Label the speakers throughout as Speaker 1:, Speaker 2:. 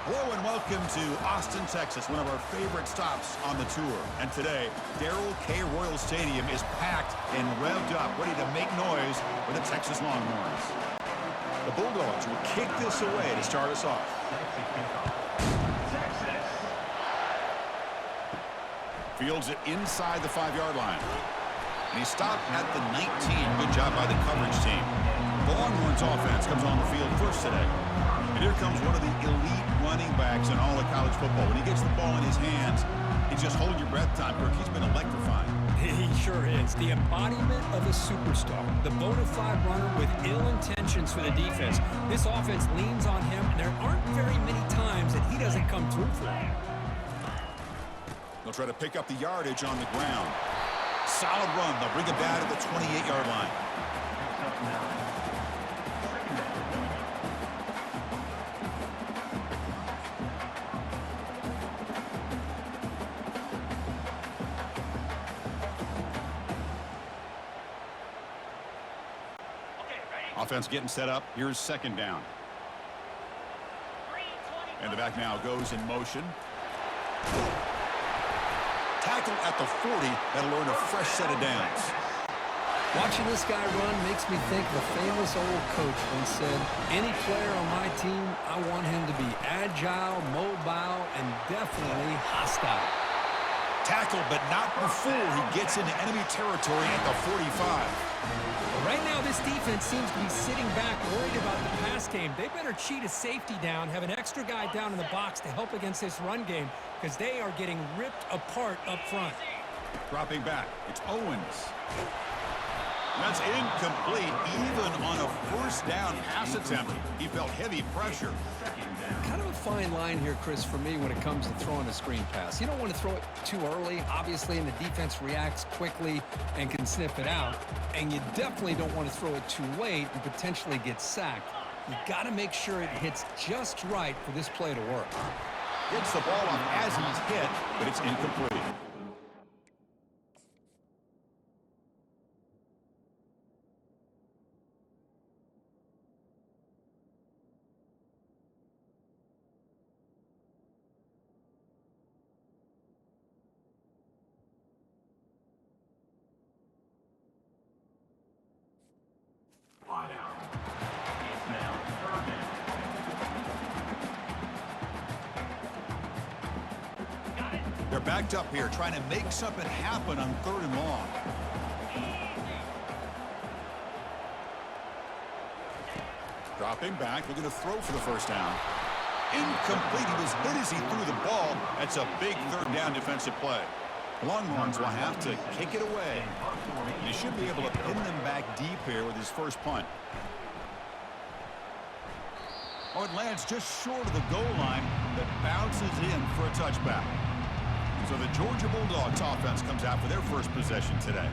Speaker 1: Hello and welcome to Austin, Texas, one of our favorite stops on the tour. And today, Darrell K. Royal Stadium is packed and revved up, ready to make noise with the Texas Longhorns. The Bulldogs will kick this away to start us off. Fields it inside the 5-yard line. And he stopped at the 19. Good job by the coverage team. The Longhorns offense comes on the field first today. And here comes one of the elite running backs in all of college football. When he gets the ball in his hands, he's just hold your breath time, Kirk. He's been electrifying.
Speaker 2: He sure is. The embodiment of a superstar. The bona fide runner with ill intentions for the defense. This offense leans on him, and there aren't very many times that he doesn't come through for him.
Speaker 1: They'll try to pick up the yardage on the ground. Solid run. They'll bring it back to the 28-yard line. Offense getting set up. Here's second down. And the back now goes in motion. Tackle at the 40. That'll earn a fresh set of downs.
Speaker 2: Watching this guy run makes me think of a famous old coach once said, any player on my team, I want him to be agile, mobile, and definitely hostile.
Speaker 1: Tackle, but not before he gets into enemy territory at the 45.
Speaker 2: Right now, this defense seems to be sitting back worried about the pass game. They better cheat a safety down, have an extra guy down in the box to help against this run game because they are getting ripped apart up front.
Speaker 1: Dropping back, it's Owens. That's incomplete, even on a first down pass attempt. He felt heavy pressure.
Speaker 2: Kind of a fine line here, Chris, for me when it comes to throwing a screen pass. You don't want to throw it too early, obviously, and the defense reacts quickly and can sniff it out. And you definitely don't want to throw it too late and potentially get sacked. You got to make sure it hits just right for this play to work.
Speaker 1: Gets the ball off as he's hit, but it's incomplete. They're backed up here, trying to make something happen on 3rd and long. Dropping back, looking to throw for the first down. Incomplete. He was hit as he threw the ball. That's a big 3rd down defensive play. Longhorns will have to kick it away. He should be able to pin them back deep here with his first punt. Oh, it lands just short of the goal line that bounces in for a touchback. So the Georgia Bulldogs offense comes out for their first possession today.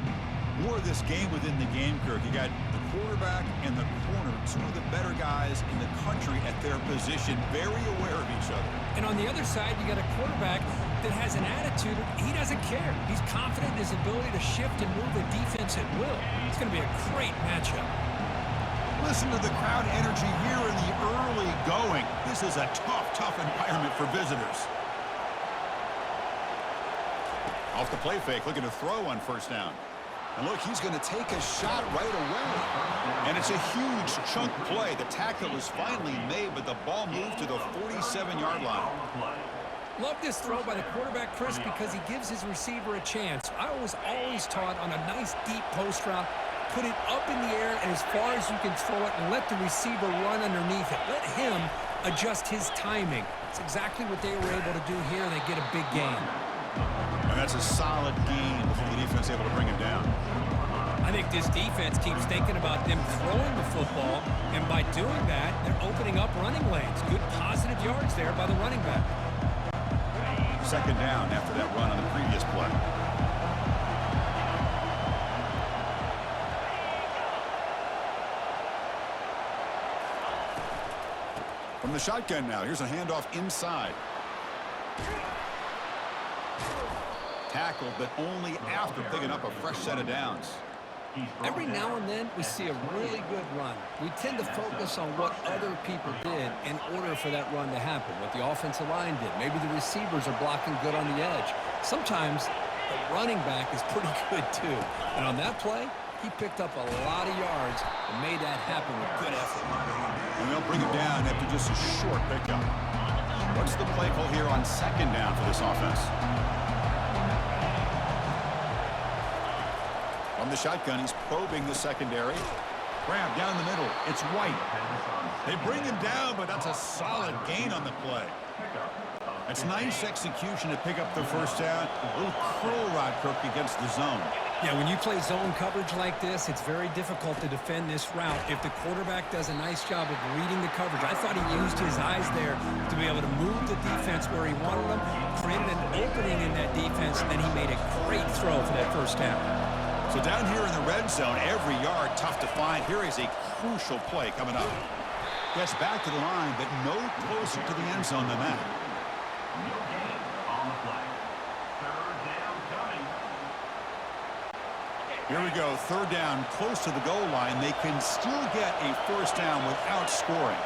Speaker 1: More of this game within the game, Kirk. You got the quarterback and the corner, two of the better guys in the country at their position, very aware of each other.
Speaker 2: And on the other side, you got a quarterback that has an attitude. He doesn't care. He's confident in his ability to shift and move the defense at will. It's going to be a great matchup.
Speaker 1: Listen to the crowd energy here in the early going. This is a tough environment for visitors. Off the play fake, looking to throw on first down. And look, he's going to take a shot right away. And it's a huge chunk play. The tackle was finally made, but the ball moved to the 47-yard line.
Speaker 2: Love this throw by the quarterback, Chris, because he gives his receiver a chance. I was always taught on a nice deep post route, put it up in the air and as far as you can throw it and let the receiver run underneath it. Let him adjust his timing. It's exactly what they were able to do here, and they get a big gain.
Speaker 1: And that's a solid gain before the defense able to bring him down.
Speaker 2: I think this defense keeps thinking about them throwing the football, and by doing that, they're opening up running lanes. Good positive yards there by the running back.
Speaker 1: Second down after that run on the previous play. From the shotgun now, here's a handoff inside. Tackle, but only after picking up a fresh set of downs.
Speaker 2: Every now and then, we see a really good run. We tend to focus on what other people did in order for that run to happen, what the offensive line did. Maybe the receivers are blocking good on the edge. Sometimes the running back is pretty good, too. And on that play, he picked up a lot of yards and made that happen with good effort.
Speaker 1: And they'll bring him down after just a short pickup. What's the play call here on second down for this offense? From the shotgun, he's probing the secondary. Grab down the middle. It's White. They bring him down, but that's a solid gain on the play. It's nice execution to pick up the first down. A little curl rod, Kirk, against the zone.
Speaker 2: Yeah, when you play zone coverage like this, it's very difficult to defend this route if the quarterback does a nice job of reading the coverage. I thought he used his eyes there to be able to move the defense where he wanted them, created an opening in that defense, and then he made a great throw for that first down.
Speaker 1: So down here in the red zone, every yard tough to find. Here is a crucial play coming up. Gets back to the line, but no closer to the end zone than that. Here we go, third down, close to the goal line. They can still get a first down without scoring.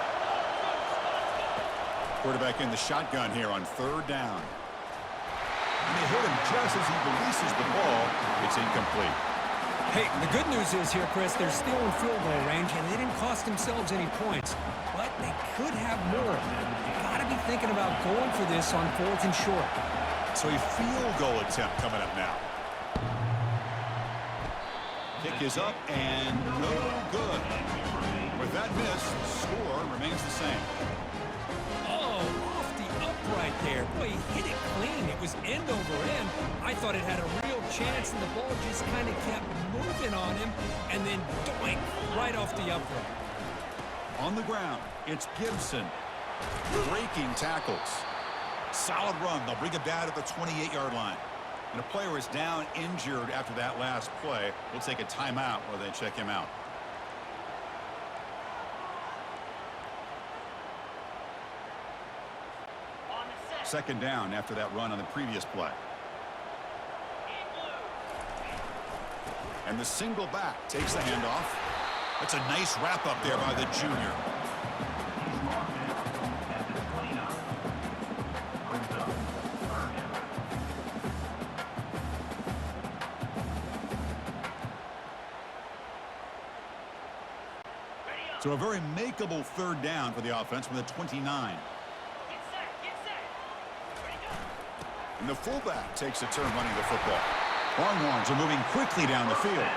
Speaker 1: Quarterback in the shotgun here on third down. And they hit him just as he releases the ball. It's incomplete.
Speaker 2: Hey, the good news is here, Chris, they're still in field goal range, and they didn't cost themselves any points. But they could have more. You've got to be thinking about going for this on fourth and short.
Speaker 1: So a field goal attempt coming up now. Kick is up and no good. With that miss, the score remains the same.
Speaker 2: Oh, off the upright there. Boy, he hit it clean. It was end over end. I thought it had a real chance, and the ball just kind of kept moving on him, and then doink, right off the upright.
Speaker 1: On the ground, it's Gibson. Breaking tackles. Solid run. They'll bring it down at the 28-yard line. And a player is down injured after that last play. We'll take a timeout while they check him out. Second down after that run on the previous play. And the single back takes the handoff. That's a nice wrap up there by the junior. So a very makeable third down for the offense from the 29. And the fullback takes a turn running the football. Longhorns are moving quickly down the field.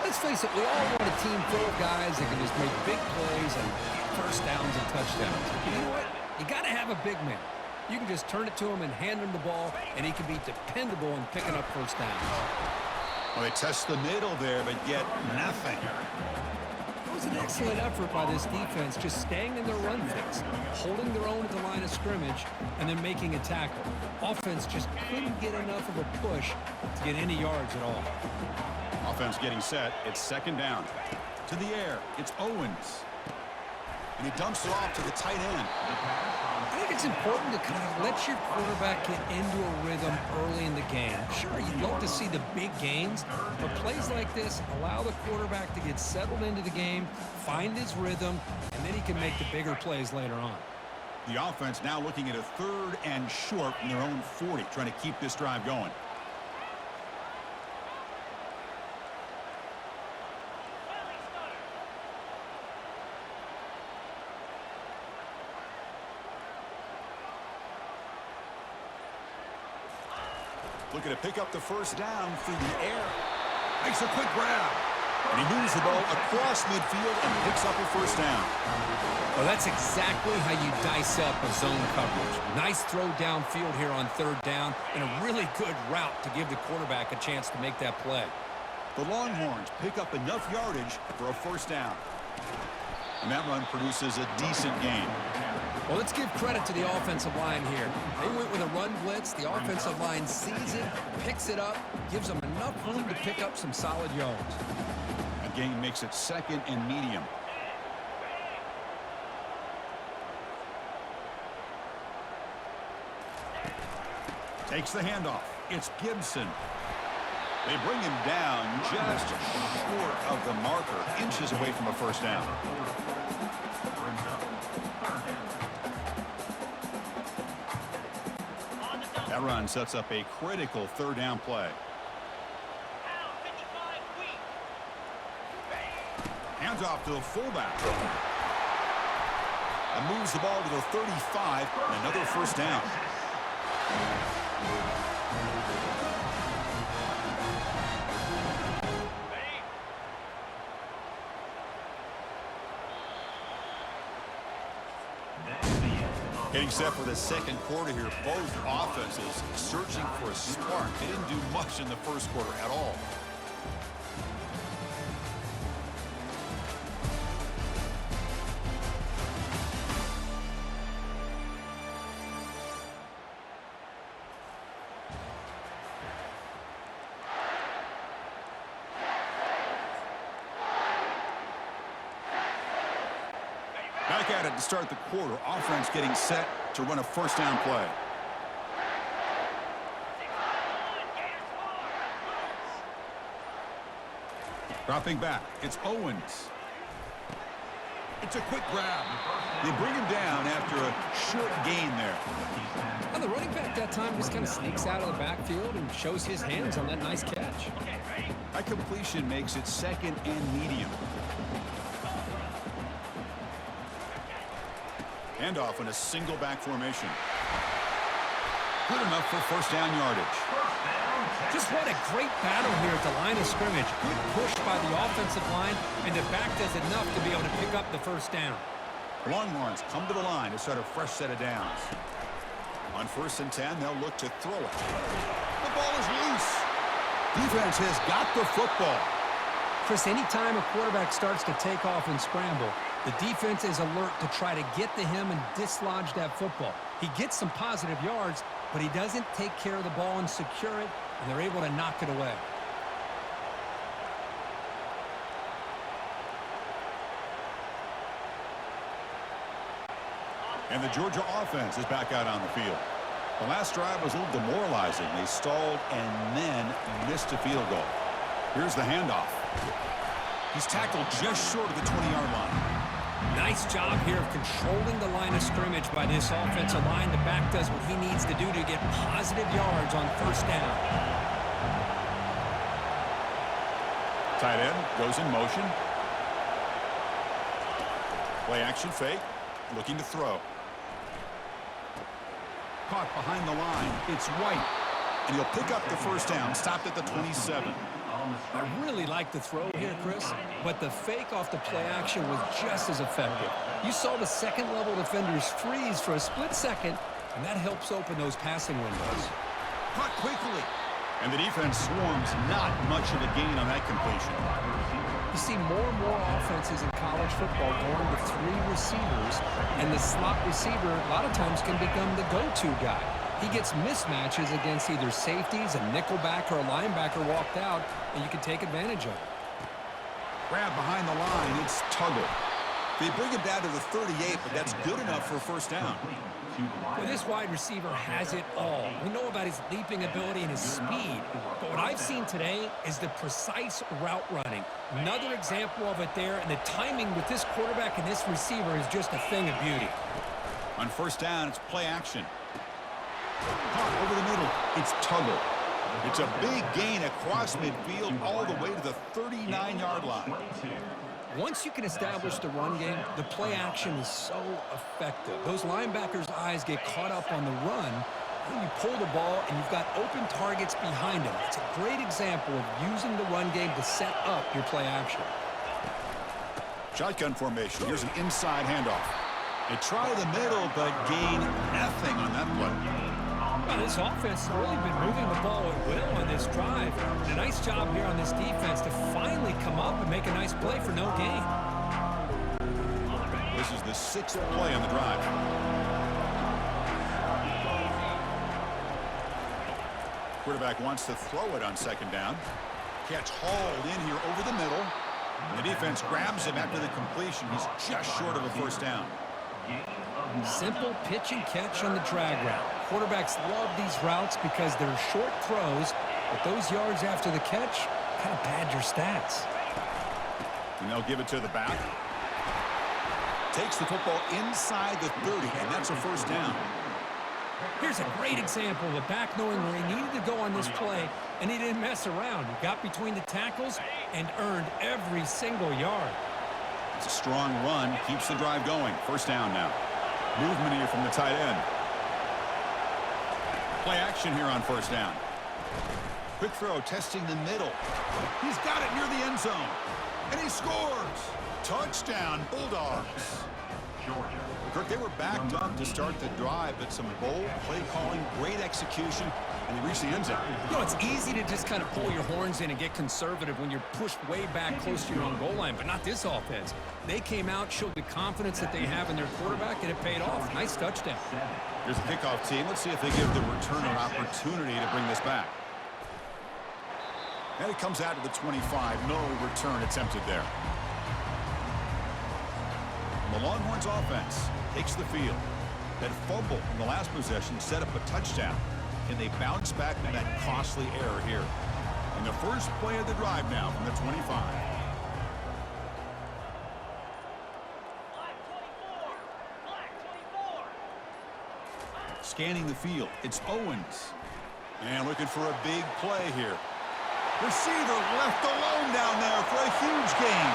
Speaker 2: Let's face it, we all want a team full of guys that can just make big plays and first downs and touchdowns. You know what? You got to have a big man. You can just turn it to him and hand him the ball, and he can be dependable in picking up first downs.
Speaker 1: Well, they test the middle there, but get nothing.
Speaker 2: It was an excellent effort by this defense, just staying in their run fix, holding their own at the line of scrimmage, and then making a tackle. Offense just couldn't get enough of a push to get any yards at all.
Speaker 1: Offense getting set. It's second down. To the air. It's Owens. And he dumps it off to the tight end.
Speaker 2: I think it's important to kind of let your quarterback get into a rhythm early in the game. Sure, you'd love to see the big gains, but plays like this allow the quarterback to get settled into the game, find his rhythm, and then he can make the bigger plays later on.
Speaker 1: The offense now looking at a third and short from their own 40, trying to keep this drive going. Looking to pick up the first down through the air. Makes a quick grab. And he moves the ball across midfield and picks up a first down.
Speaker 2: Well, that's exactly how you dice up a zone coverage. Nice throw downfield here on third down, and a really good route to give the quarterback a chance to make that play.
Speaker 1: The Longhorns pick up enough yardage for a first down. And that run produces a decent gain.
Speaker 2: Well, let's give credit to the offensive line here. They went with a run blitz. The offensive line sees it, picks it up, gives them enough room to pick up some solid yards.
Speaker 1: That gain makes it second and medium. Takes the handoff. It's Gibson. They bring him down just short of the marker, inches away from a first down. That run sets up a critical third down play. Hands off to the fullback. And moves the ball to the 35, and another first down. Getting set for the second quarter here. Both offenses searching for a spark. They didn't do much in the first quarter at all. Back at it to start the quarter. Offense getting set to run a first down play. Dropping back. It's Owens. It's a quick grab. They bring him down after a short gain there.
Speaker 2: And the running back that time just kind of sneaks out of the backfield and shows his hands on that nice catch.
Speaker 1: That completion makes it second and medium. Handoff in a single back formation. Good enough for first down yardage.
Speaker 2: Just what a great battle here at the line of scrimmage. Good push by the offensive line, and the back does enough to be able to pick up the first down.
Speaker 1: Longhorns come to the line to start a fresh set of downs. On 1st and 10, they'll look to throw it. The ball is loose. Defense has got the football.
Speaker 2: Chris, anytime a quarterback starts to take off and scramble, the defense is alert to try to get to him and dislodge that football. He gets some positive yards, but he doesn't take care of the ball and secure it, and they're able to knock it away.
Speaker 1: And the Georgia offense is back out on the field. The last drive was a little demoralizing. They stalled and then missed a field goal. Here's the handoff. He's tackled just short of the 20-yard line.
Speaker 2: Nice job here of controlling the line of scrimmage by this offensive line. The back does what he needs to do to get positive yards on first down.
Speaker 1: Tight end goes in motion. Play action fake. Looking to throw. Caught behind the line. It's White. And he'll pick up the first down. Stopped at the 27.
Speaker 2: I really like the throw here, Chris, but the fake off the play action was just as effective. You saw the second-level defenders freeze for a split second, and that helps open those passing windows.
Speaker 1: Caught quickly. And the defense swarms not much of a gain on that completion.
Speaker 2: You see more and more offenses in college football going to 3 receivers, and the slot receiver a lot of times can become the go-to guy. He gets mismatches against either safeties, a nickelback, or a linebacker walked out, and you can take advantage of it.
Speaker 1: Grab behind the line. It's Tuggle. They bring him down to the 38, but that's good enough for a first down.
Speaker 2: Well, this wide receiver has it all. We know about his leaping ability and his speed, but what I've seen today is the precise route running. Another example of it there, and the timing with this quarterback and this receiver is just a thing of beauty.
Speaker 1: On first down, it's play action. Caught over the middle. It's Tuggle. It's a big gain across midfield all the way to the 39-yard line.
Speaker 2: Once you can establish the run game, the play action is so effective. Those linebackers' eyes get caught up on the run. When you pull the ball and you've got open targets behind them. It's a great example of using the run game to set up your play action.
Speaker 1: Shotgun formation. Here's an inside handoff. They try the middle, but gain nothing on that play.
Speaker 2: Well, this offense has really been moving the ball at will on this drive. And a nice job here on this defense to finally come up and make a nice play for no gain.
Speaker 1: This is the 6th play on the drive. Quarterback wants to throw it on second down. Catch hauled in here over the middle. The defense grabs him after the completion. He's just short of a first down.
Speaker 2: Simple pitch and catch on the drag route. Quarterbacks love these routes because they're short throws, but those yards after the catch kind of pad your stats.
Speaker 1: And they'll give it to the back. Takes the football inside the 30, and that's a first down.
Speaker 2: Here's a great example of a back knowing where he needed to go on this play, and he didn't mess around. He got between the tackles and earned every single yard.
Speaker 1: It's a strong run, keeps the drive going. First down now. Movement here from the tight end. Play action here on first down. Quick throw, testing the middle. He's got it near the end zone. And he scores! Touchdown, Bulldogs. Kirk, they were backed up to start the drive, but some bold play calling, great execution, and they reached the end zone.
Speaker 2: You know, it's easy to just kind of pull your horns in and get conservative when you're pushed way back close to your own goal line, but not this offense. They came out, showed the confidence that they have in their quarterback, and it paid off. Nice touchdown.
Speaker 1: Here's the kickoff team. Let's see if they give the returner an opportunity to bring this back. And it comes out to the 25. No return attempted there. The Longhorns offense takes the field. That fumble in the last possession set up a touchdown. Can they bounce back from that costly error here? And the first play of the drive now from the 25. Scanning the field, it's Owens. And looking for a big play here. Receiver left alone down there for a huge gain.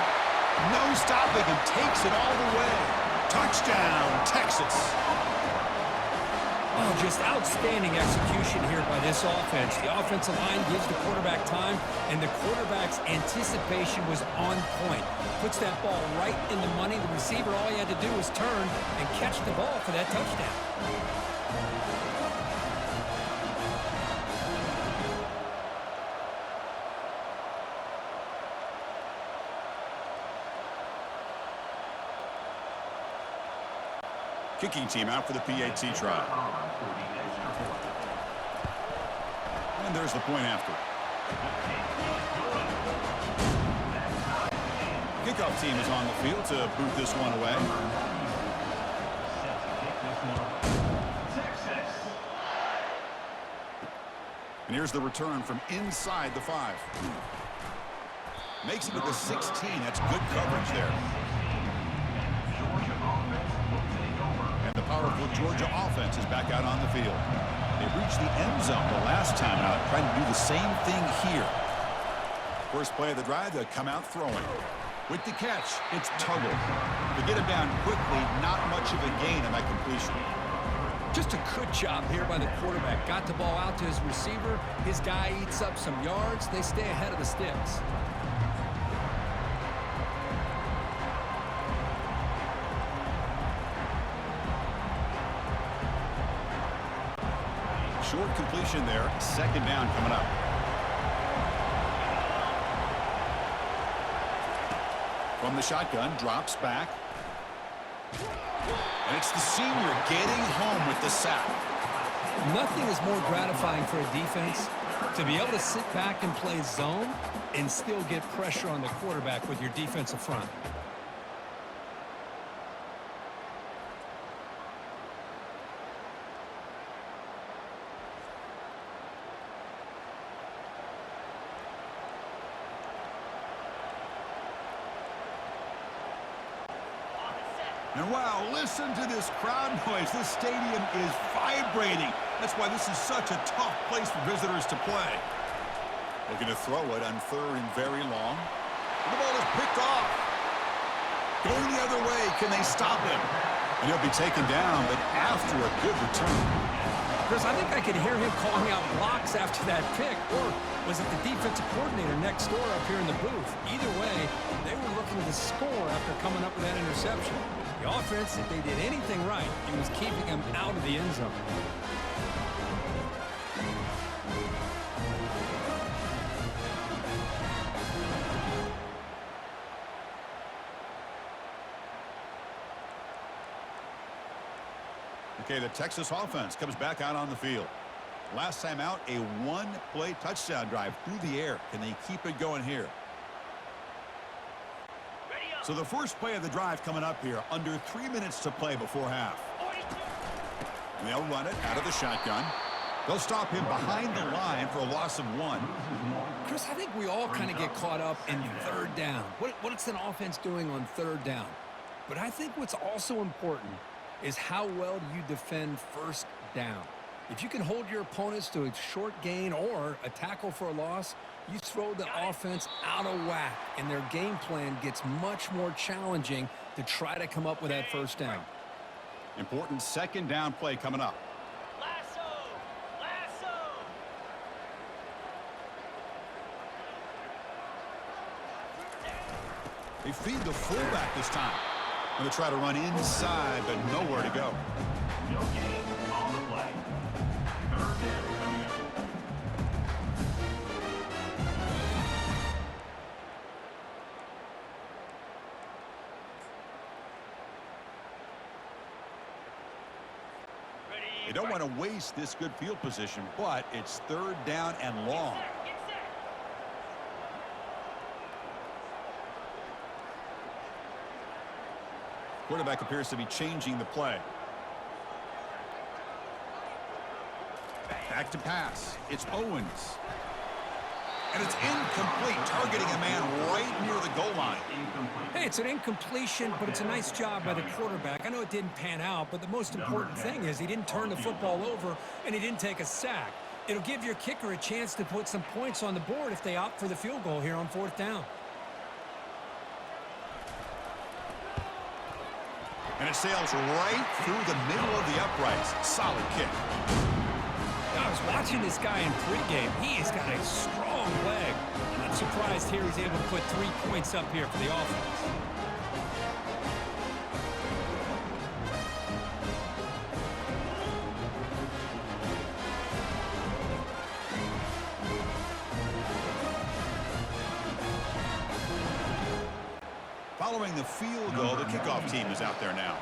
Speaker 1: No stopping him, takes it all the way. Touchdown, Texas.
Speaker 2: Oh, just outstanding execution here by this offense. The offensive line gives the quarterback time, and the quarterback's anticipation was on point. Puts that ball right in the money. The receiver, all he had to do was turn and catch the ball for that touchdown.
Speaker 1: Kicking team out for the PAT try. And there's the point after. Kickoff team is on the field to boot this one away. And here's the return from inside the 5. Makes it to the 16. That's good coverage there. The powerful Georgia offense is back out on the field. They reached the end zone the last time out, trying to do the same thing here. First play of the drive, they'll come out throwing. With the catch, it's Tuggle. To get him down quickly, not much of a gain on that completion.
Speaker 2: Just a good job here by the quarterback. Got the ball out to his receiver. His guy eats up some yards. They stay ahead of the sticks.
Speaker 1: Short completion there. Second down coming up. From the shotgun, drops back. And it's the senior getting home with the sack.
Speaker 2: Nothing is more gratifying for a defense to be able to sit back and play zone and still get pressure on the quarterback with your defensive front.
Speaker 1: And wow, listen to this crowd noise. This stadium is vibrating. That's why this is such a tough place for visitors to play. Looking to throw it on third and very long. And the ball is picked off. Going the other way. Can they stop him? And he'll be taken down, but after a good return.
Speaker 2: Chris, I think I could hear him calling out blocks after that pick. Or was it the defensive coordinator next door up here in the booth? Either way, they were looking to score after coming up with that interception. The offense, if they did anything right, it was keeping him out of the end zone.
Speaker 1: Okay, the Texas offense comes back out on the field. Last time out, a one-play touchdown drive through the air. Can they keep it going here? So the first play of the drive coming up here, under 3 minutes to play before half. And they'll run it out of the shotgun. They'll stop him behind the line for a loss of 1.
Speaker 2: Chris, I think we all kind of get caught up in third down. What's an offense doing on third down? But I think what's also important is how well do you defend first down. If you can hold your opponents to a short gain or a tackle for a loss, you throw the offense out of whack, and their game plan gets much more challenging to try to come up with that first down.
Speaker 1: Important second down play coming up. They feed the fullback this time. Going to try to run inside, but nowhere to go.
Speaker 3: No gain on the play. Third down coming up.
Speaker 1: They don't want to waste this good field position, but it's third down and long. Quarterback appears to be changing the play. Back to pass. It's Owens. And it's incomplete, targeting a man right near the goal line.
Speaker 2: Hey, it's an incompletion, but it's a nice job by the quarterback. I know it didn't pan out, but the most important thing is he didn't turn the football over and he didn't take a sack. It'll give your kicker a chance to put some points on the board if they opt for the field goal here on fourth down.
Speaker 1: And it sails right through the middle of the uprights. Solid kick.
Speaker 2: I was watching this guy in pregame. He has got a strong leg. Not surprised here he's able to put 3 points up here for the offense.
Speaker 1: Following the field goal, the kickoff team is out there now.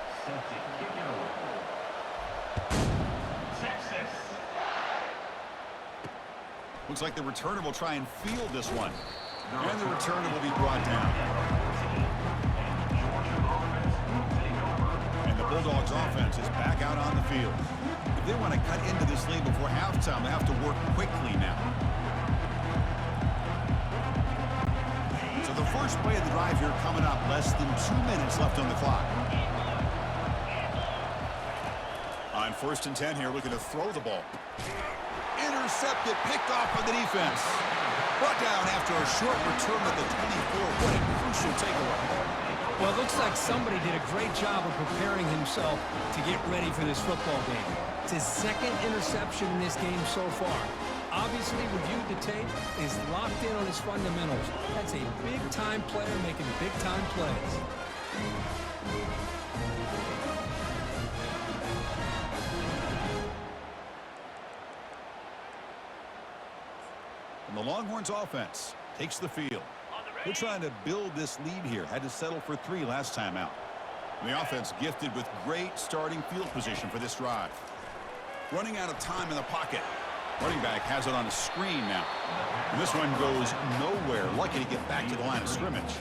Speaker 1: Looks like the returner will try and field this one. And the returner will be brought down. And the Bulldogs offense is back out on the field. If they want to cut into this lead before halftime, they have to work quickly now. So the first play of the drive here coming up, less than 2 minutes left on the clock. On 1st and 10 here, looking to throw the ball. Intercepted, picked off by the defense. Brought down after a short return at the 24. What a crucial takeaway.
Speaker 2: Well, it looks like somebody did a great job of preparing himself to get ready for this football game. It's his second interception in this game so far. Obviously, reviewed the tape, is locked in on his fundamentals. That's a big-time player making big-time plays.
Speaker 1: And the Longhorns offense takes the field. They're trying to build this lead here. Had to settle for 3 last time out. And the offense gifted with great starting field position for this drive. Running out of time in the pocket. Running back has it on a screen now. And this one goes nowhere. Lucky to get back to the line of scrimmage.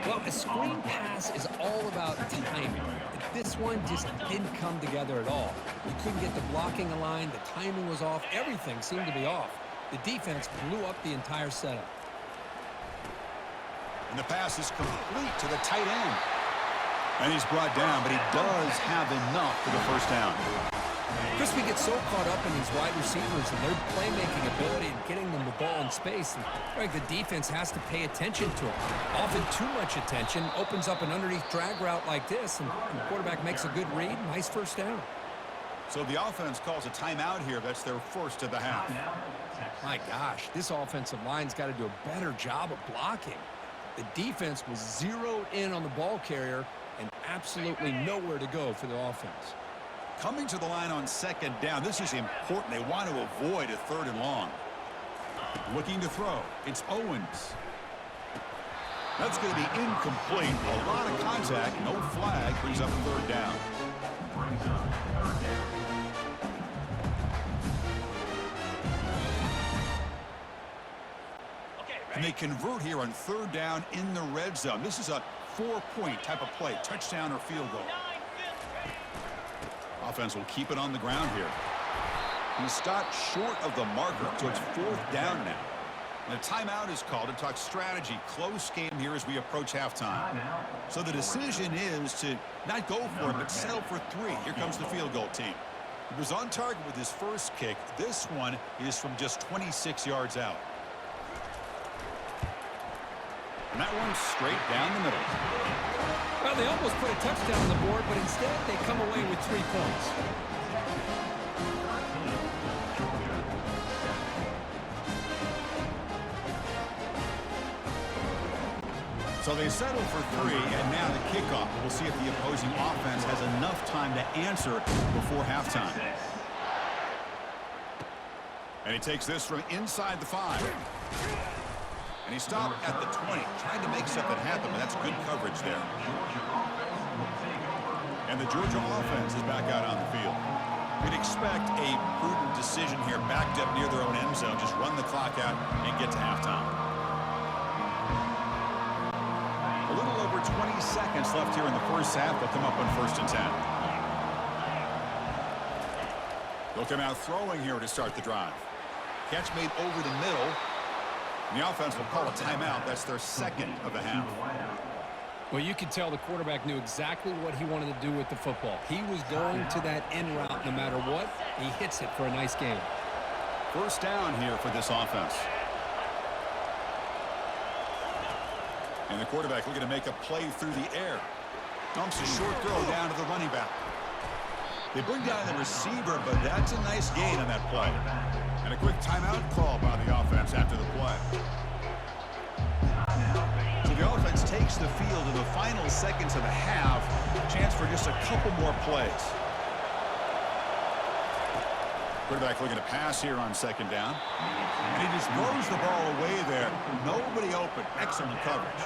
Speaker 2: Well, a screen pass is all about timing. But this one just didn't come together at all. You couldn't get the blocking aligned. The timing was off. Everything seemed to be off. The defense blew up the entire setup.
Speaker 1: And the pass is complete to the tight end. And he's brought down, but he does have enough for the first down.
Speaker 2: Chris, we get so caught up in these wide receivers and their playmaking ability and getting them the ball in space. And the defense has to pay attention to them. Often too much attention opens up an underneath drag route like this, and the quarterback makes a good read. Nice first down.
Speaker 1: So the offense calls a timeout here. That's their first of the half.
Speaker 2: My gosh, this offensive line's got to do a better job of blocking. The defense was zeroed in on the ball carrier and absolutely nowhere to go for the offense.
Speaker 1: Coming to the line on second down. This is important. They want to avoid a 3rd and long. Looking to throw. It's Owens. That's going to be incomplete. A lot of contact. No flag. Brings up 3rd down. And they convert here on 3rd down in the red zone. This is a 4-point type of play. Touchdown or field goal. Offense will keep it on the ground here. He stopped short of the marker, so it's 4th down now. And a timeout is called to talk strategy. Close game here as we approach halftime. So the decision is to not go for it, but settle for 3. Here comes the field goal team. He was on target with his first kick. This one is from just 26 yards out. And that one's straight down the middle.
Speaker 2: Well, they almost put a touchdown on the board, but instead they come away with 3 points.
Speaker 1: So they settle for 3, and now the kickoff. We'll see if the opposing offense has enough time to answer before halftime. And he takes this from inside the 5. And he stopped at the 20, trying to make something happen, but that's good coverage there. And the Georgia offense is back out on the field. We'd expect a prudent decision here, backed up near their own end zone. Just run the clock out and get to halftime. A little over 20 seconds left here in the first half. They'll come up on 1st and 10. They'll come out throwing here to start the drive. Catch made over the middle. And the offense will call a timeout. That's their 2nd of the half.
Speaker 2: Well, you could tell the quarterback knew exactly what he wanted to do with the football. He was going to that in route no matter what. He hits it for a nice gain.
Speaker 1: 1st down here for this offense. And the quarterback looking to make a play through the air. Dumps a short throw down to the running back. They bring down the receiver, but that's a nice gain on that play. And a quick timeout call by the offense after the play. So the offense takes the field in the final seconds of the half. Chance for just a couple more plays. Quarterback looking to pass here on 2nd down. And he just throws the ball away there. Nobody open. Excellent coverage.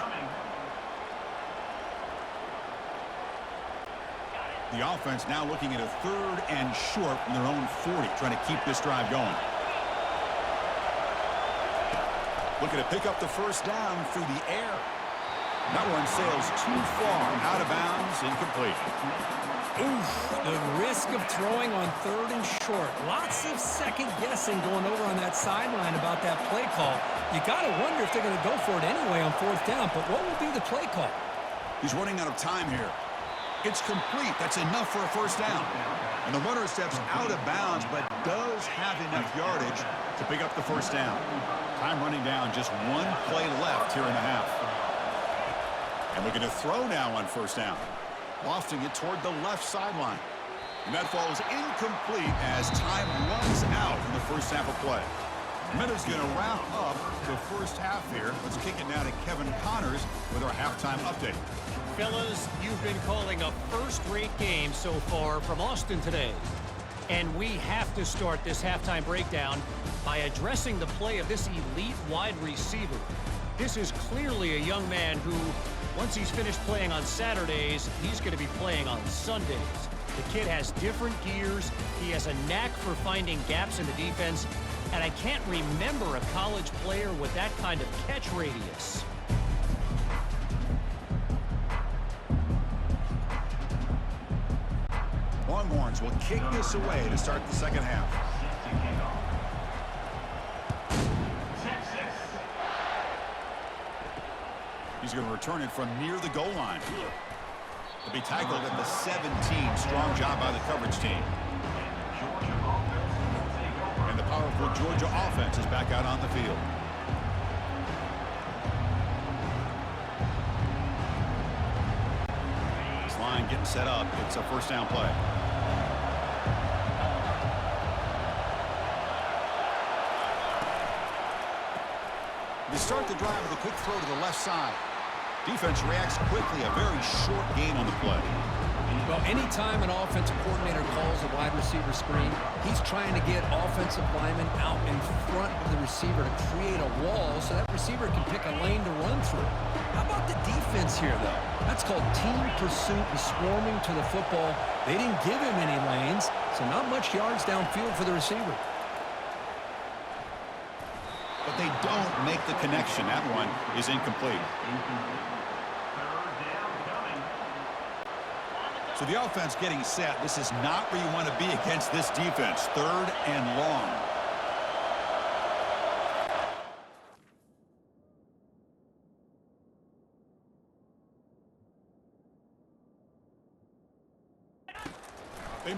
Speaker 1: The offense now looking at a 3rd and short from their own 40, trying to keep this drive going. Looking to pick up the 1st down through the air. That one sails too far, out of bounds, incomplete.
Speaker 2: Oof, the risk of throwing on 3rd and short. Lots of second guessing going over on that sideline about that play call. You got to wonder if they're going to go for it anyway on 4th down, but what will be the play call?
Speaker 1: He's running out of time here. It's complete. That's enough for a 1st down. And the runner steps out of bounds, but does have enough yardage to pick up the 1st down. Time running down, just 1 play left here in the half. And looking to throw now on 1st down. Lofting it toward the left sideline. And that falls incomplete as time runs out in the first half of play. Minutes going to wrap up the first half here. Let's kick it now to Kevin Connors with our halftime update.
Speaker 4: Fellas, you've been calling a first-rate game so far from Austin today. And we have to start this halftime breakdown by addressing the play of this elite wide receiver. This is clearly a young man who, once he's finished playing on Saturdays, he's going to be playing on Sundays. The kid has different gears. He has a knack for finding gaps in the defense. And I can't remember a college player with that kind of catch radius.
Speaker 1: Longhorns will kick this away to start the second half. He's going to return it from near the goal line. To be tackled at the 17. Strong job by the coverage team. And the powerful Georgia offense is back out on the field. This line getting set up. It's a 1st down play. They start the drive with a quick throw to the left side. Defense reacts quickly. A very short gain on the play.
Speaker 2: Well, anytime an offensive coordinator calls a wide receiver screen, he's trying to get offensive linemen out in front of the receiver to create a wall so that receiver can pick a lane to run through. How about the defense here, though? That's called team pursuit and swarming to the football. They didn't give him any lanes, so not much yards downfield for the receiver.
Speaker 1: But they don't make the connection. That one is incomplete. So the offense getting set. This is not where you want to be against this defense. 3rd and long.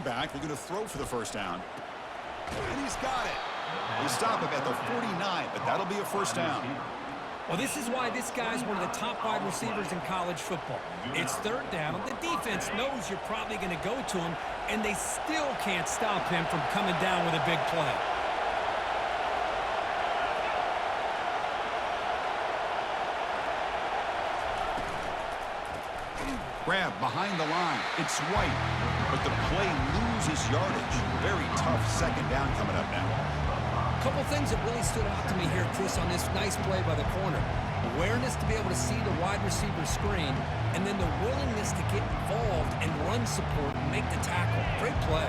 Speaker 1: Back, looking to throw for the first down. And he's got it. They stop him at the 49, but that'll be a first down.
Speaker 2: Well, this is why this guy's one of the top wide receivers in college football. It's 3rd down. The defense knows you're probably going to go to him, and they still can't stop him from coming down with a big play.
Speaker 1: Grab behind the line. It's White, but the play loses yardage. Very tough 2nd down coming up now.
Speaker 2: A couple things that really stood out to me here, Chris, on this nice play by the corner. Awareness to be able to see the wide receiver screen, and then the willingness to get involved and run support and make the tackle. Great play.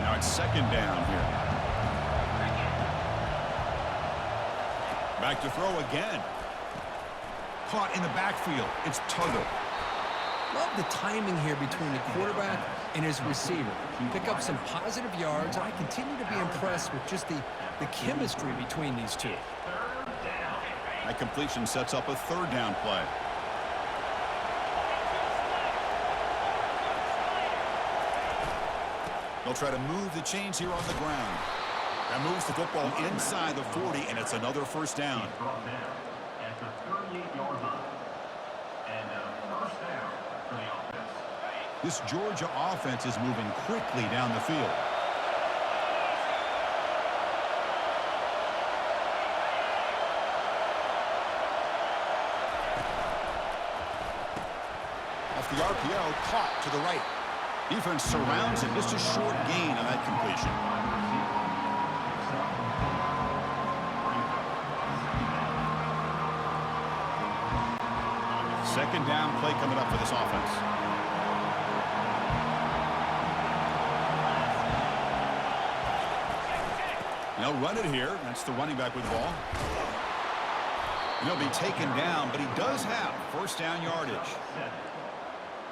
Speaker 1: Now it's 2nd down here. Back to throw again. Caught in the backfield. It's Tuttle.
Speaker 2: Love the timing here between the quarterback and his receiver. Pick up some positive yards, and I continue to be impressed with just the chemistry between these two.
Speaker 1: That completion sets up a 3rd down play. They'll try to move the chains here on the ground. That moves the football inside the 40, and it's another first down.
Speaker 3: Brought down at the 38-yard line. And first down for the offense.
Speaker 1: This Georgia offense is moving quickly down the field. Off the RPO, caught to the right. Defense surrounds him. Just a short gain on that completion. Second down play coming up for this offense. And they'll run it here. That's the running back with the ball. And he'll be taken down, but he does have first down yardage.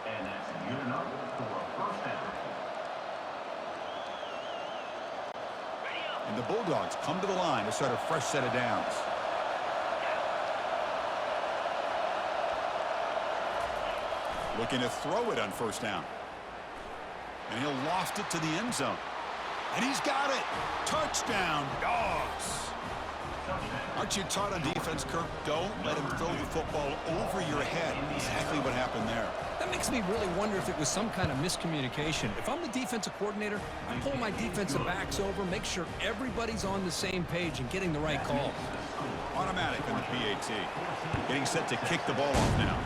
Speaker 3: And that's good enough for a first down.
Speaker 1: And the Bulldogs come to the line to start a fresh set of downs. Looking to throw it on first down. And he'll loft it to the end zone. And he's got it. Touchdown, Dogs. Aren't you taught on defense, Kirk? Don't let him throw the football over your head. Exactly what happened there.
Speaker 2: That makes me really wonder if it was some kind of miscommunication. If I'm the defensive coordinator, I pull my defensive backs over, make sure everybody's on the same page and getting the right call.
Speaker 1: Automatic on the PAT. Getting set to kick the ball off now.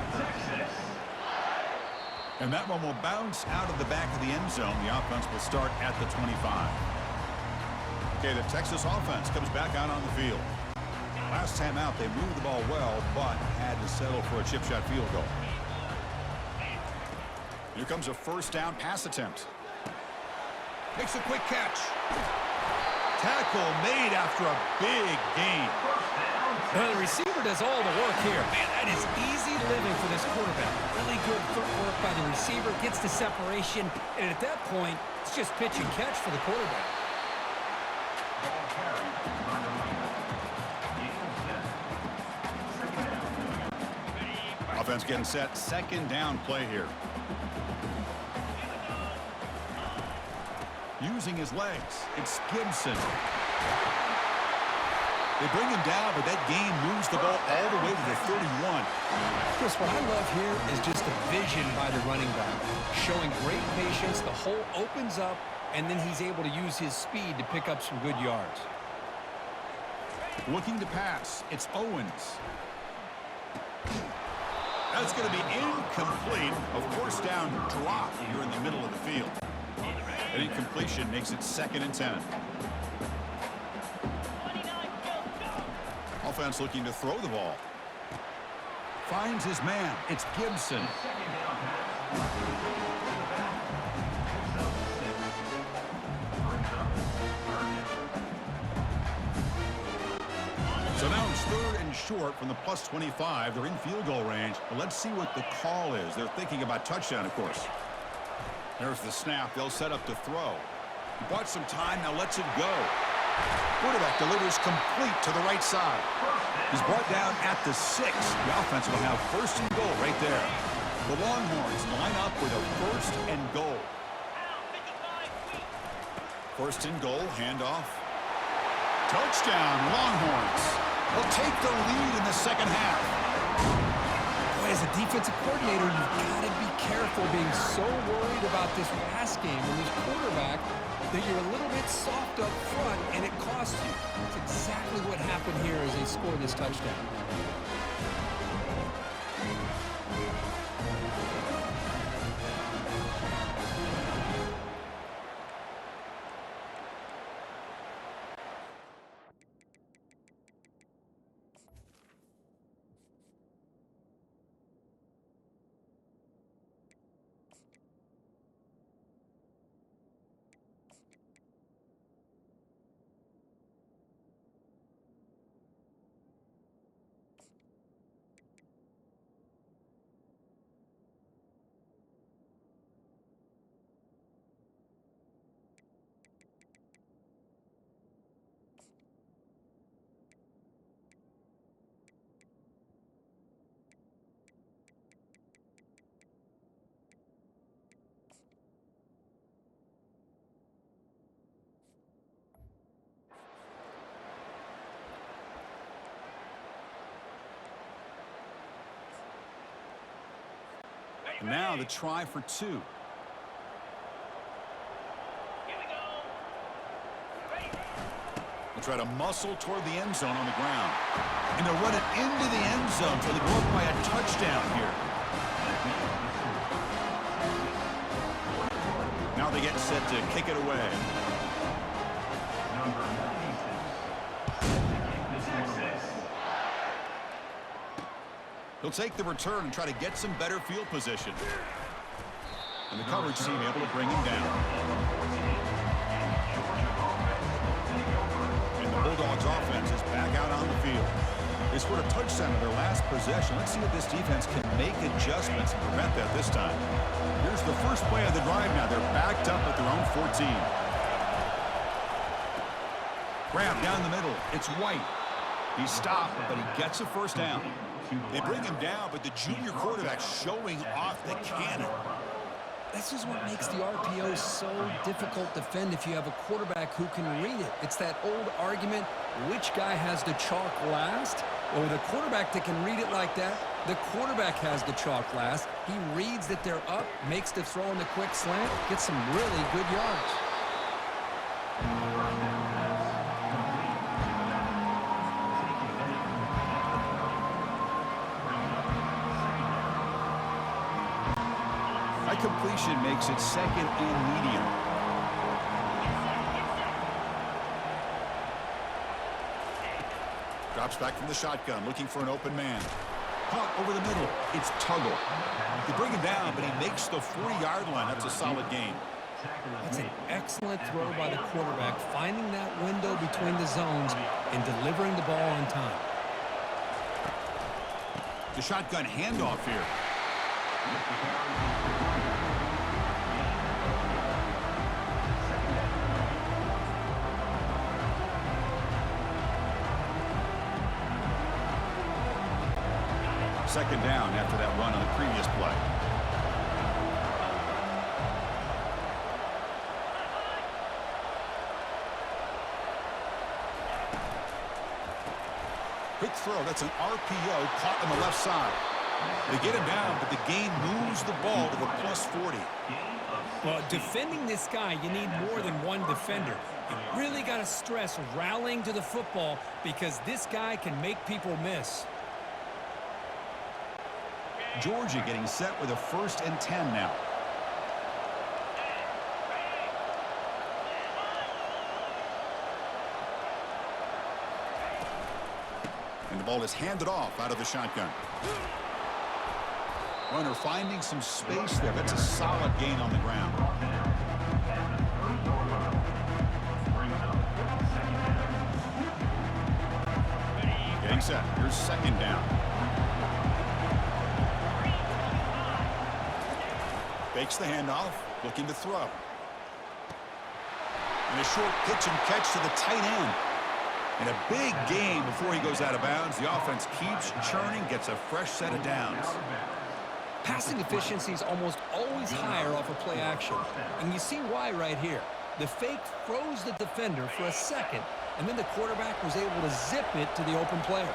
Speaker 1: And that one will bounce out of the back of the end zone. The offense will start at the 25. Okay, the Texas offense comes back out on the field. Last time out, they moved the ball well, but had to settle for a chip shot field goal. Here comes a first down pass attempt. Makes a quick catch. Tackle made after a big gain.
Speaker 2: Well, the receiver does all the work here. Man, that is easy living for this quarterback. Really good footwork by the receiver, gets the separation, and at that point, it's just pitch and catch for the quarterback.
Speaker 3: Ball carried by the running back. Eagles set. Second down.
Speaker 1: Offense getting set. Second down play here. Using his legs, it's Gibson. They bring him down, but that gain moves the ball all the way to the 31.
Speaker 2: Chris, what I love here is just the vision by the running back. Showing great patience, the hole opens up, and then he's able to use his speed to pick up some good yards.
Speaker 1: Looking to pass, it's Owens. That's going to be incomplete. A first down drop here in the middle of the field. An incompletion makes it 2nd and 10. Offense looking to throw the ball. Finds his man. It's Gibson. So now it's 3rd and short from the plus 25. They're in field goal range. But let's see what the call is. They're thinking about touchdown, of course. There's the snap. They'll set up to throw. He bought some time, now lets it go. Quarterback delivers complete to the right side. He's brought down at the 6. The offense will have first and goal right there. The Longhorns line up with a first and goal. First and goal, handoff. Touchdown, Longhorns. They'll take the lead in the second half.
Speaker 2: Boy, as a defensive coordinator, you've got to be careful being so worried about this pass game and this quarterback that you're a little bit soft up front and it costs you. It's exactly what happened here as they scored this touchdown.
Speaker 1: And now the try for 2. They'll try to muscle toward the end zone on the ground. And they'll run it into the end zone so they go up by a touchdown here. Now they get set to kick it away. He'll take the return and try to get some better field position. And the coverage team able to bring him down. And the Bulldogs offense is back out on the field. They scored a touchdown in their last possession. Let's see if this defense can make adjustments and prevent that this time. Here's the first play of the drive now. They're backed up at their own 14. Grab down the middle. It's White. He's stopped, but he gets a first down. They bring him down, but the junior quarterback showing off the cannon.
Speaker 2: This is what makes the RPO so difficult to defend if you have a quarterback who can read it. It's that old argument, which guy has the chalk last? Well, with a quarterback that can read it like that, the quarterback has the chalk last. He reads that they're up, makes the throw in the quick slant, gets some really good yards.
Speaker 1: Completion makes it second and medium. Drops back from the shotgun, looking for an open man. Caught over the middle. It's Tuggle. They bring him down, but he makes the 40-yard line. That's a solid gain.
Speaker 2: That's an excellent throw by the quarterback, finding that window between the zones and delivering the ball on time.
Speaker 1: The shotgun handoff here. Second down after that run on the previous play. Quick throw. That's an RPO caught on the left side. They get him down, but the gain moves the ball to the plus 40.
Speaker 2: Well, defending this guy, you need more than one defender. You really got to stress rallying to the football because this guy can make people miss.
Speaker 1: Georgia getting set with a 1st and 10 now. And the ball is handed off out of the shotgun. Runner finding some space there. That's a solid gain on the ground. Getting set. Here's second down. Fakes the handoff. Looking to throw. And a short pitch and catch to the tight end. And a big game before he goes out of bounds. The offense keeps churning, gets a fresh set of downs.
Speaker 2: Passing efficiency is almost always higher off of play action. And you see why right here. The fake froze the defender for a second, and then the quarterback was able to zip it to the open player.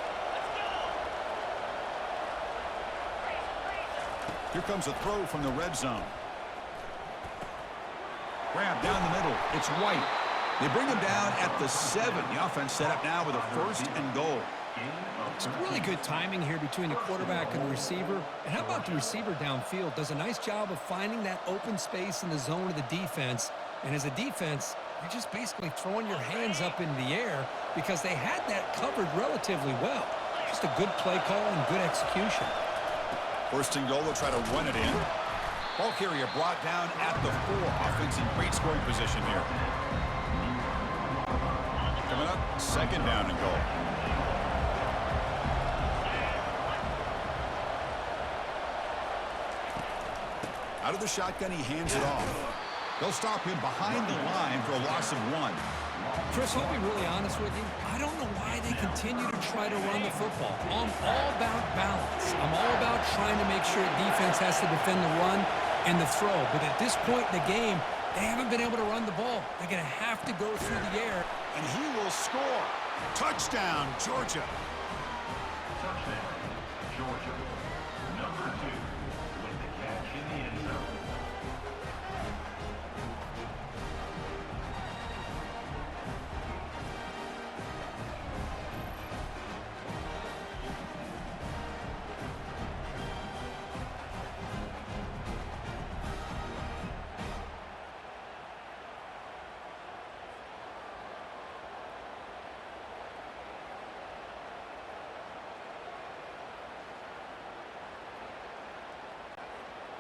Speaker 1: Here comes a throw from the red zone. Grab down the middle. It's White. They bring him down at the 7. The offense set up now with a 1st and goal.
Speaker 2: Some really good timing here between the quarterback and the receiver. And how about the receiver downfield? Does a nice job of finding that open space in the zone of the defense. And as a defense, you're just basically throwing your hands up in the air because they had that covered relatively well. Just a good play call and good execution.
Speaker 1: 1st and goal, they'll try to run it in. Ball carrier brought down at the 4. Offense in great scoring position here. Coming up, 2nd down and goal. Out of the shotgun, he hands it off. They'll stop him behind the line for a loss of 1.
Speaker 2: Chris, I'll be really honest with you. I don't know why they continue to try to run the football. I'm all about balance. I'm all about trying to make sure defense has to defend the run and the throw. But at this point in the game, they haven't been able to run the ball. They're going to have to go through the air.
Speaker 1: And he will score. Touchdown, Georgia.
Speaker 3: Touchdown, Georgia. Number 2 with the catch in the end zone.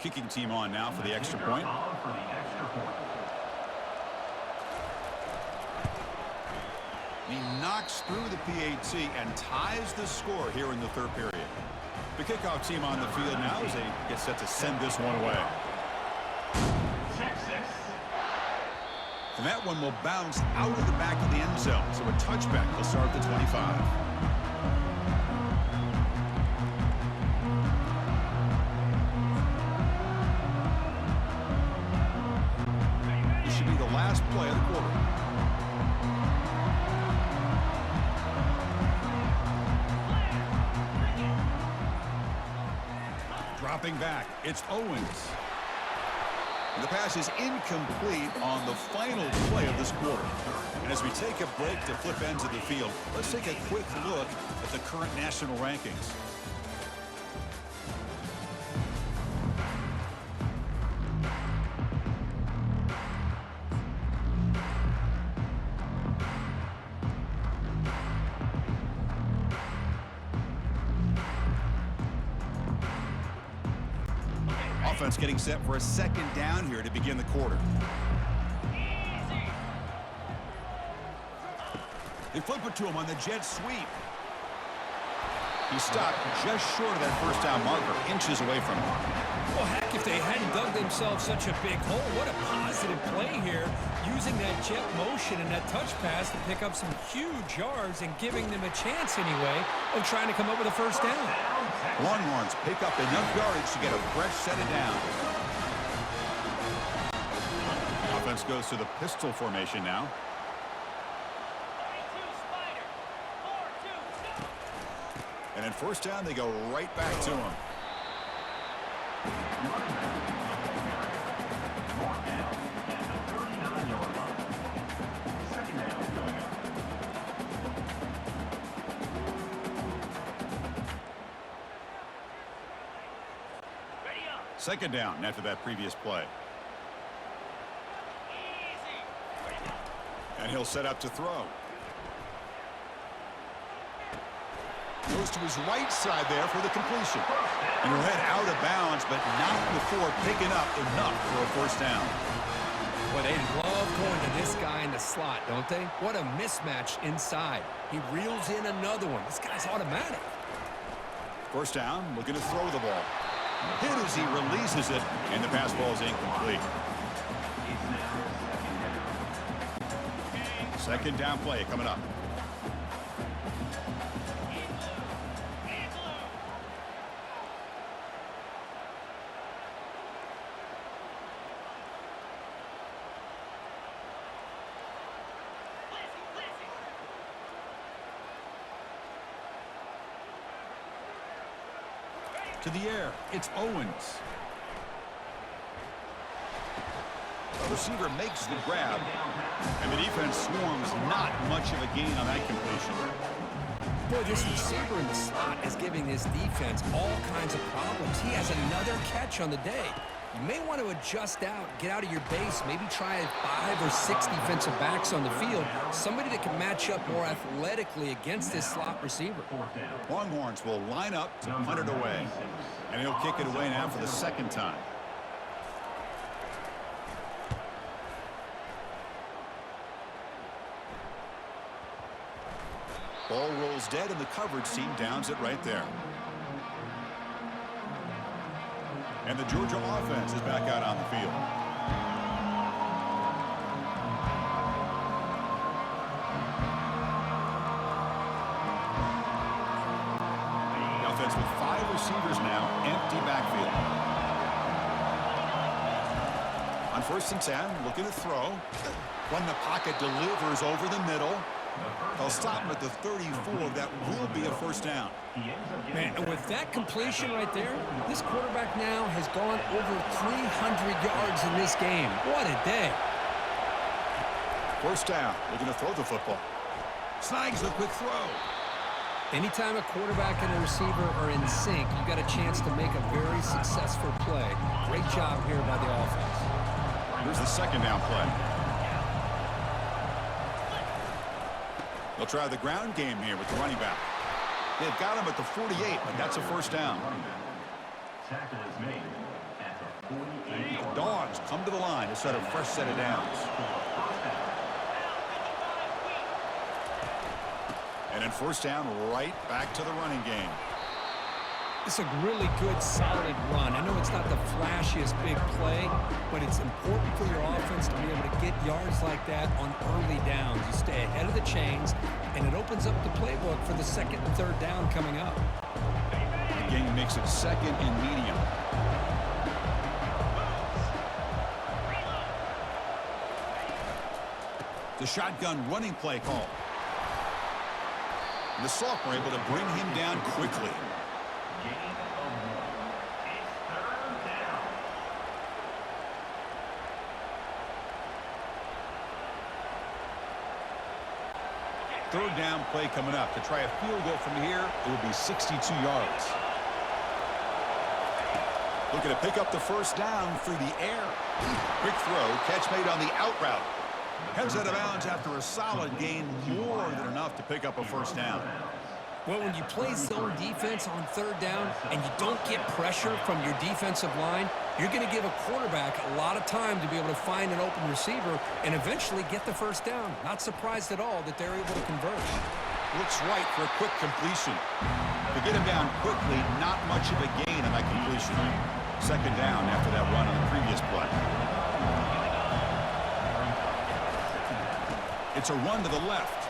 Speaker 1: Kicking team on now for the extra point. He knocks through the PAT and ties the score here in the 3rd period. The kickoff team on the field now as they get set to send this one away. And that one will bounce out of the back of the end zone. So a touchback will start at the 25. Last play of the quarter. Dropping back, it's Owens. And the pass is incomplete on the final play of this quarter. And as we take a break to flip ends of the field, let's take a quick look at the current national rankings. Offense getting set for a 2nd down here to begin the quarter. They flip it to him on the jet sweep. He stopped just short of that 1st down marker, inches away from him.
Speaker 2: Well, heck, if they hadn't dug themselves such a big hole, what a positive play here, using that jet motion and that touch pass to pick up some huge yards and giving them a chance anyway of trying to come up with a 1st down.
Speaker 1: Longhorns pick up enough yardage to get a fresh set of downs. Offense goes to the pistol formation now. And in 1st down, they go right back to him. Second down after that previous play. And he'll set up to throw. Goes to his right side there for the completion. And he'll head out of bounds, but not before picking up enough for a 1st down.
Speaker 2: Well, they love going to this guy in the slot, don't they? What a mismatch inside. He reels in another one. This guy's automatic.
Speaker 1: 1st down, looking to throw the ball. Hit as he releases it, and the pass ball is incomplete. Second down play coming up. To the air, it's Owens. The receiver makes the grab, and the defense swarms. Not much of a gain on that completion.
Speaker 2: Boy, this receiver in the slot is giving this defense all kinds of problems. He has another catch on the day. You may want to adjust out, get out of your base, maybe try 5 or 6 defensive backs on the field, somebody that can match up more athletically against this slot receiver.
Speaker 1: Longhorns will line up to punt it away, and he'll kick it away now for the second time. Ball rolls dead, and the coverage team downs it right there. And the Georgia offense is back out on the field. The offense with 5 receivers now, empty backfield. On 1st and 10, looking to throw. From the pocket, delivers over the middle. They'll stop him at the 34. That will be a first down.
Speaker 2: Man, and with that completion right there, this quarterback now has gone over 300 yards in this game. What a day.
Speaker 1: First down. Looking to throw the football. Snags a quick throw.
Speaker 2: Anytime a quarterback and a receiver are in sync, you got a chance to make a very successful play. Great job here by the offense.
Speaker 1: Here's the second down play. They'll try the ground game here with the running back. They've got him at the 48, but that's a first down.
Speaker 3: Tackle is made at the 48.
Speaker 1: The Dogs come to the line to set a fresh set of downs. And then first down, right back to the running game.
Speaker 2: It's a really good, solid run. I know it's not the flashiest big play, but it's important for your offense to be able to get yards like that on early downs. You stay ahead of the chains, and it opens up the playbook for the second and third down coming up.
Speaker 1: The game makes it second and medium. The shotgun running play call. And the sophomore able to bring him down quickly. Third down play coming up. To try a field goal from here, it will be 62 yards. Looking to pick up the first down through the air. Quick throw, catch made on the out route. Heads out of bounds after a solid gain, more than enough to pick up a first down.
Speaker 2: Well, when you play zone defense on third down and you don't get pressure from your defensive line, you're going to give a quarterback a lot of time to be able to find an open receiver and eventually get the first down. Not surprised at all that they're able to convert.
Speaker 1: Looks right for a quick completion. To get him down quickly, not much of a gain on that completion. Second down after that run on the previous play. It's a run to the left.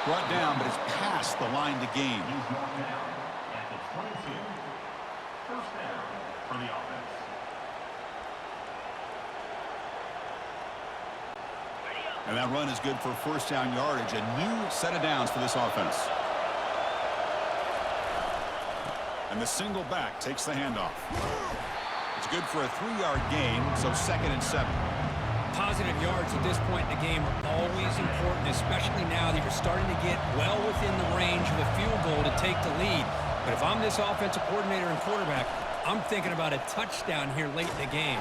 Speaker 1: Brought down, but it's past the line to gain.
Speaker 3: He's knocked down at the 22. First down for the offense.
Speaker 1: And that run is good for first down yardage. A new set of downs for this offense. And the single back takes the handoff. It's good for a 3-yard gain, so second and 7.
Speaker 2: Positive yards at this point in the game are always important, especially now that you're starting to get well within the range of a field goal to take the lead. But if I'm this offensive coordinator and quarterback, I'm thinking about a touchdown here late in the game.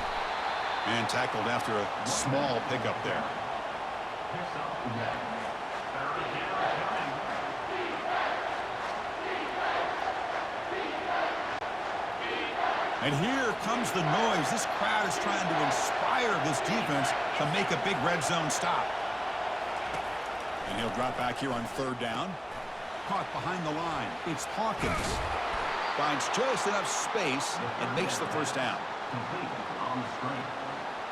Speaker 1: And tackled after a small pickup there. And here comes the noise. This crowd is trying to inspire this defense to make a big red zone stop. And he'll drop back here on third down. Caught behind the line. It's Hawkins. Finds just enough space and makes the first down.
Speaker 3: Complete on the screen.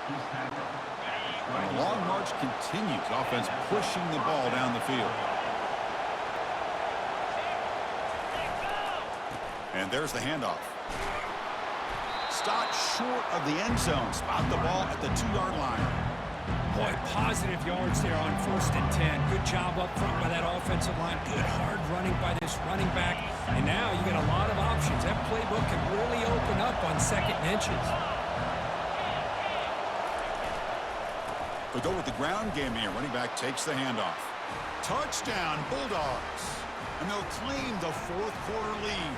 Speaker 3: He's tackled at the
Speaker 1: And the long march continues. Offense pushing the ball down the field. And there's the handoff. Stopped short of the end zone. Spot the ball at the 2-yard line.
Speaker 2: Boy, positive yards there on 1st and 10. Good job up front by that offensive line. Good hard running by this running back. And now you get a lot of options. That playbook can really open up on 2nd and inches.
Speaker 1: They'll go with the ground game here. Running back takes the handoff. Touchdown, Bulldogs. And they'll claim the 4th quarter lead.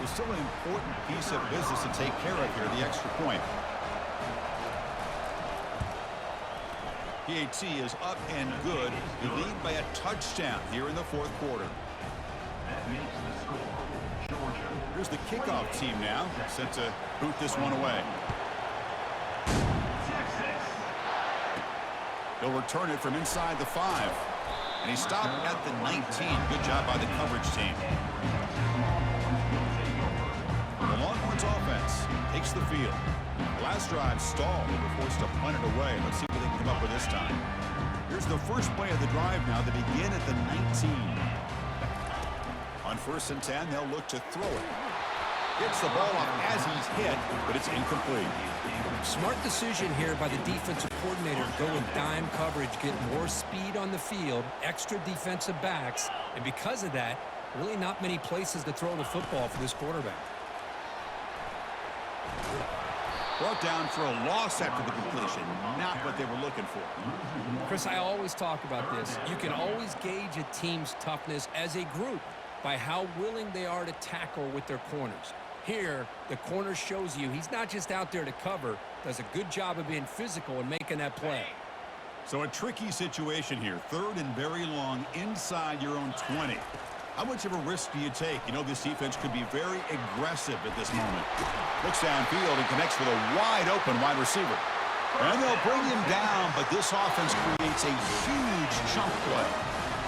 Speaker 1: So still an important piece of business to take care of here, the extra point. PAT is up and good. They lead by a touchdown here in the 4th quarter.
Speaker 3: That makes the score Georgia.
Speaker 1: Here's the kickoff team now, set to boot this one away.
Speaker 3: Texas.
Speaker 1: They'll return it from inside the 5. And he stopped at the 19. Good job by the coverage team. The Longhorns offense takes the field. Last drive stalled. They were forced to punt it away. Let's see what they can come up with this time. Here's the first play of the drive now. They begin at the 19. On 1st and 10, they'll look to throw it. Gets the ball off as he's hit, but it's incomplete.
Speaker 2: Smart decision here by the defensive coordinator. Go with dime coverage, get more speed on the field, extra defensive backs, and because of that, really not many places to throw the football for this quarterback.
Speaker 1: Brought down for a loss after the completion. Not what they were looking for.
Speaker 2: Chris, I always talk about this. You can always gauge a team's toughness as a group by how willing they are to tackle with their corners. Here, the corner shows you he's not just out there to cover, does a good job of being physical and making that play.
Speaker 1: So a tricky situation here. 3rd and very long inside your own 20. How much of a risk do you take? You know, this defense could be very aggressive at this moment. Looks downfield and connects with a wide-open wide receiver. And they'll bring him down, but this offense creates a huge chunk play.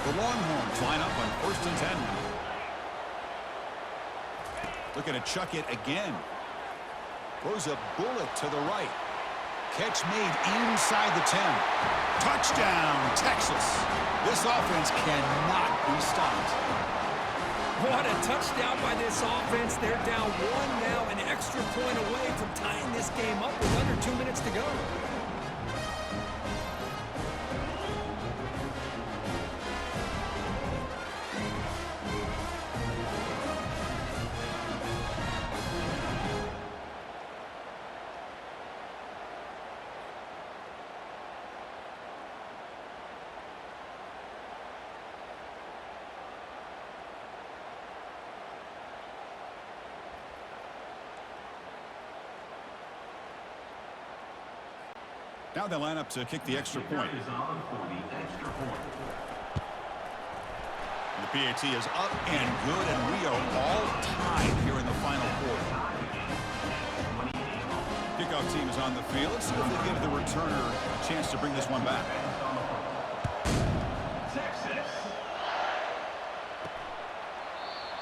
Speaker 1: The Longhorns line up on 1st and 10 now. Looking to chuck it again. Throws a bullet to the right. Catch made inside the 10. Touchdown, Texas. This offense cannot be stopped.
Speaker 2: What a touchdown by this offense. They're down 1 now, an extra point away from tying this game up with under 2 minutes to go.
Speaker 1: Now they line up to kick the extra point.
Speaker 3: Is on for the extra point.
Speaker 1: The PAT is up and good, and we are all tied here in the final quarter. Kickoff team is on the field. Let's see if they give the returner a chance to bring this one back.
Speaker 3: Texas.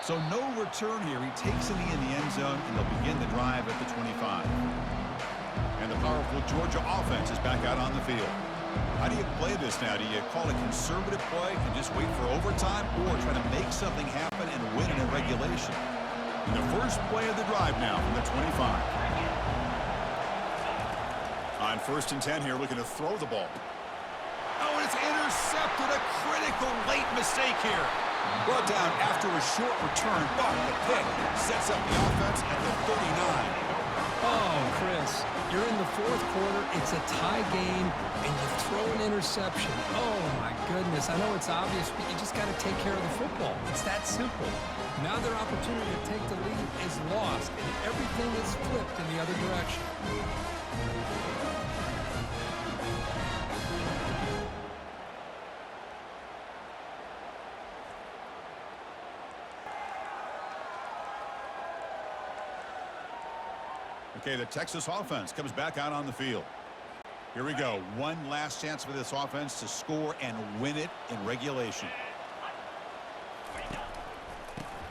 Speaker 1: So no return here. He takes it in the end zone, and they'll begin the drive at the 25. And the powerful Georgia offense is back out on the field. How do you play this now? Do you call a conservative play and just wait for overtime, or try to make something happen and win it in regulation? And the first play of the drive now from the 25. On 1st and 10 here, looking to throw the ball. Oh, and it's intercepted. A critical late mistake here. Brought down after a short return, but the pick sets up the offense at the 39.
Speaker 2: Oh, Chris, you're in the 4th quarter. It's a tie game, and you throw an interception. Oh, my goodness. I know it's obvious, but you just got to take care of the football. It's that simple. Now their opportunity to take the lead is lost, and everything is flipped in the other direction.
Speaker 1: Okay, the Texas offense comes back out on the field. Here we go. One last chance for this offense to score and win it in regulation.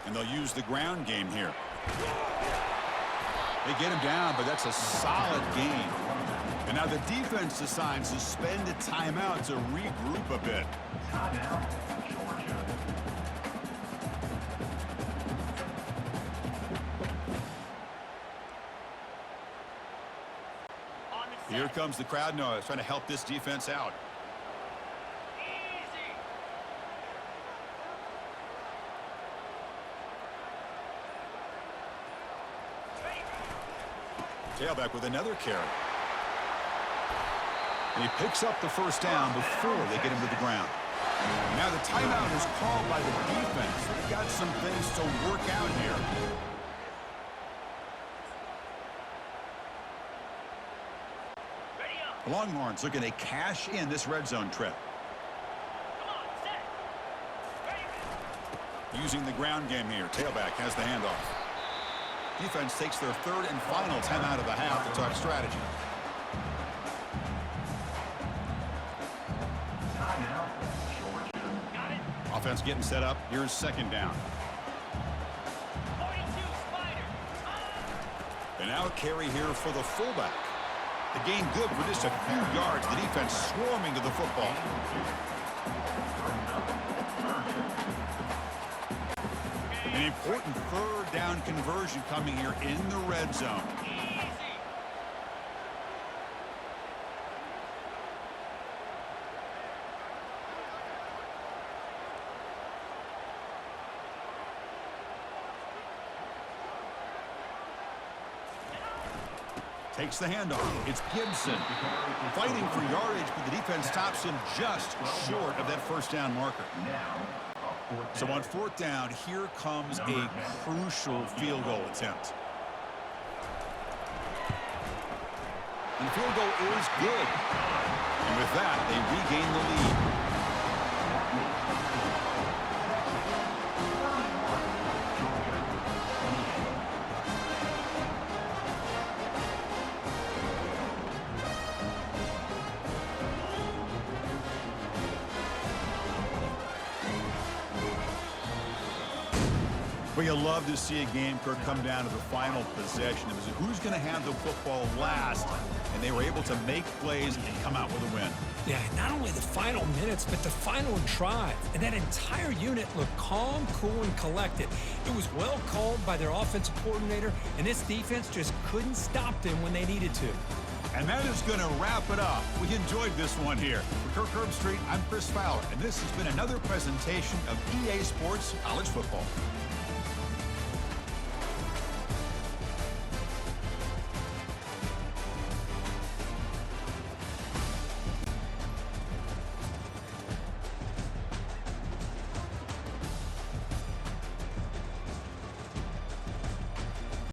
Speaker 1: And they'll use the ground game here. They get him down, but that's a solid gain. And now the defense decides to spend a timeout to regroup a bit.
Speaker 3: Timeout, Georgia.
Speaker 1: Here comes the crowd noise, trying to help this defense out. Tailback with another carry. And he picks up the first down before they get him to the ground. Now the timeout is called by the defense. They've got some things to work out here. The Longhorns looking to cash in this red zone trip. Using the ground game here. Tailback has the handoff. Defense takes their third and final timeout of the half to talk strategy. Offense getting set up. Here's second down. And now a carry here for the fullback. The gain good for just a few yards. The defense swarming to the football. An important third down conversion coming here in the red zone. Takes the handoff. It's Gibson fighting for yardage, but the defense stops him just short of that first down marker. So on fourth down, here comes a crucial field goal attempt. And the field goal is good. And with that, they regain the lead. Well, you love to see a game come down to the final possession. It was who's going to have the football last, and they were able to make plays and come out with a win.
Speaker 2: Yeah, not only the final minutes, but the final drive. And that entire unit looked calm, cool, and collected. It was well called by their offensive coordinator, and this defense just couldn't stop them when they needed to.
Speaker 1: And that is going to wrap it up. We enjoyed this one here. For Kirk Herbstreit, I'm Chris Fowler, and this has been another presentation of EA Sports College Football.